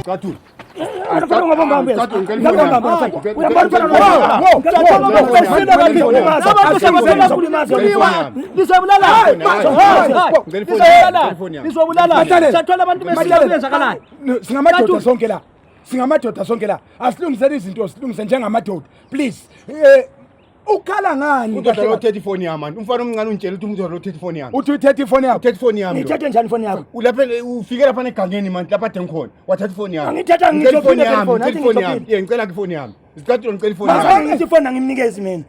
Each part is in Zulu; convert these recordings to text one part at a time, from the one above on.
Sicathulo. Singamadoda sonke la asilungisele izinto silungise njengamadoda please ukhala ngani Udoda lo uthethe ifoni yami manje umfana omncane ungitshela ukuthi umuntu lo uthethe ifoni yami uthi uthethe ifoni yakho uthethe ifoni yami ngithethe njani ifoni yakho ulapha ufike lapha negangeni manje lapha ade ngikhona wathatha ifoni yami angithetha ngisho ifoni yami ngicela ifoni yami Sicathulo ngicela ifoni yami ngithi ifoni ngimnikeze mina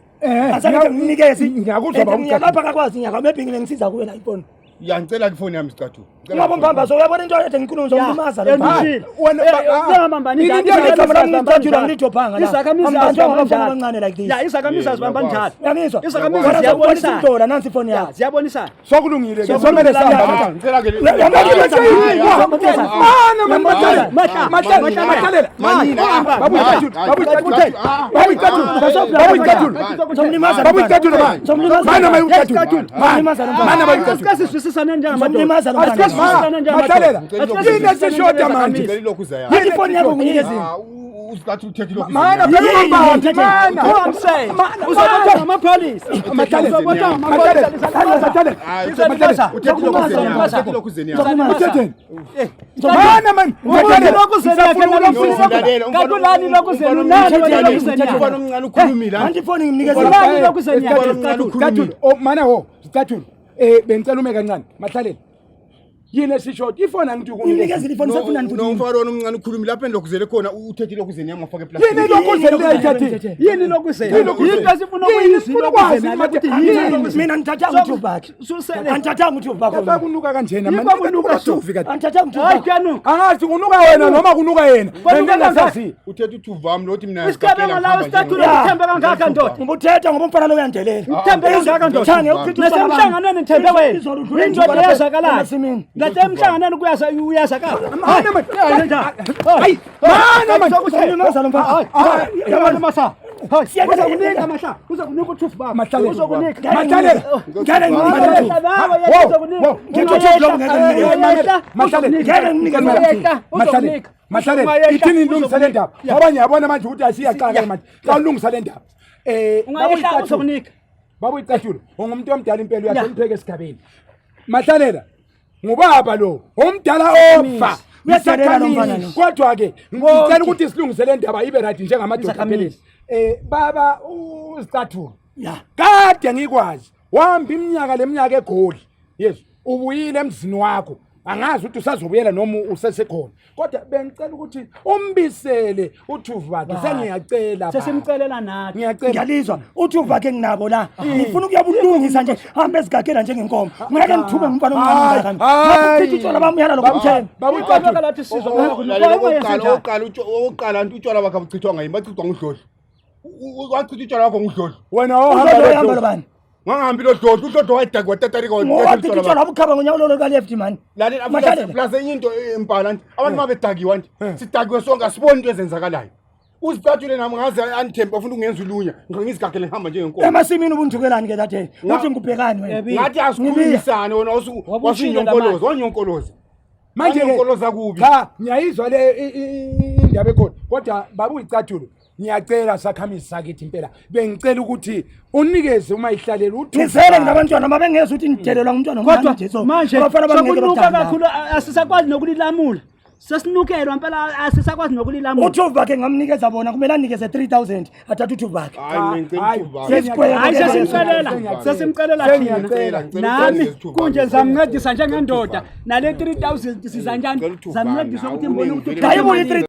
asake ngimnikeze ngiyakuzwa ngiyalapha kakwazi ngiyaka maybe ngisiza kuwe la ifoni ngicela ifoni yami Sicathulo Ngaba mbamba so uyabona into ethe ngikhuluma ngizomlimaza lo Uyahamba nini? abancane like this. Ya izakamisa zibamba njalo. Yangizwa. Izakamisa ziyabonisa. Indoda nansi ifoni yakho. Ziyabonisa. Sokulungile ke somele sihamba. ngicela ke ifoni yakho nginikeze Sicathulo uthethe lokho mana bengicela ume kancane mahlalela yini esishort ifona ngithi ukunikeza ifoni sefuna ngithi nomfana omncane ukhulumi lapha endokuzele khona uthethe lokuzeni yami ngafaka eplastiki yini lokuzele uyayithathe Yini lokuzela? Into sifuna ukuyizila mina ngithatha ukuthi bakhe ngithatha ukuthi bakhe bakunuka kanjena manje ufika ngithatha ukuthi angathi kunuka wena noma kunuka yena ngengasazi uthethe uthuvami lothi mina Isikhala la Sicathulo uthembe kangaka ndoda. ngibuthetha ngoba umfana lo uyandelela Uthembe kangaka ndoda. Nasemhlanganweni nithembe wena. Indoda yazakala. Ngathi emhlanganweni uyazakala. Hayi mana manje sokulimaza lo mfana Yabona masa. Siyakuza kunika amahla. Uza kunika uthufu baba. Uzokunika. Mahlalela ngale Mahlalela ithini ilungisa le ndaba abanye yabona manje ukuthi asiyaqala manje xa ulungisa le ndaba Ungayihla uzokunika. babu Sicathulo ungumuntu omdala impela uyapheka esigabeni Mahlalela ngubaba lo omdala ofa uyadelela lo mfana kodwa ke ngicela ukuthi silungise le ndaba ibe right njengamadoda phela baba uSicathulo kade ngikwazi wahamba iminyaka leminyaka egoli yes ubuyile emzini wakho angazi ukuthi usazobuyela noma usesekhona kodwa bengicela ukuthi umbisele uthuvu wakhe sengiyacela Sesimcelela nathi. ngiyalizwa uthuvu wakhe nginabo la ngifuna ukuyabulungisa nje hambe ezigagela njengenkomo ngeke ngithube ngumfana omncane ngaphithi utshwala bamuyala lokumthemba babu oqala utshwala bakhe abuchithwa ngayimi bachithwa ngudlodlo wachitha utshwala wakho ngudlodlo wena ohamba lo bani ngangahambi lo dlodlo udlodlo wayidagwa tatariko utshwala bukhaba ngonyalo lo ka left man plus enye into empala nti abantu mabedakiwa nti sidakiwe sonke asiboni into ezenzakalayo uSicathulo nami ngaze anithembe ufuna ukungenza ulunya ngizigagele ngihamba njengenkomo emasimini ubunjukelani ke thathe uthi ngubhekani wena ngathi asikhulumisane wona wasunyonkoloza wanyonkoloza manje unkoloza kubi cha ngiyayizwa le indaba ekhona kodwa babu Sicathulo ngiyacela sakhamisi sakithi impela bengicela ukuthi unikeze uma ihlalela uthizele ngabantwana mabengeza ukuthi nidelelwa ngumntwana Kodwa manje sokunuka kakhulu asisakwazi nokulilamula. Sesinukelwa impela asisakwazi nokulilamula. uthuvu bakhe ngamnikeza bona kumele anikeze 3000 athatha uthuvu bakhe Hayi sesimcelela thina. Nami kunje zamncedisa njengendoda nale 3000 sizanjani zamncedisa ukuthi imbone ukuthi hayi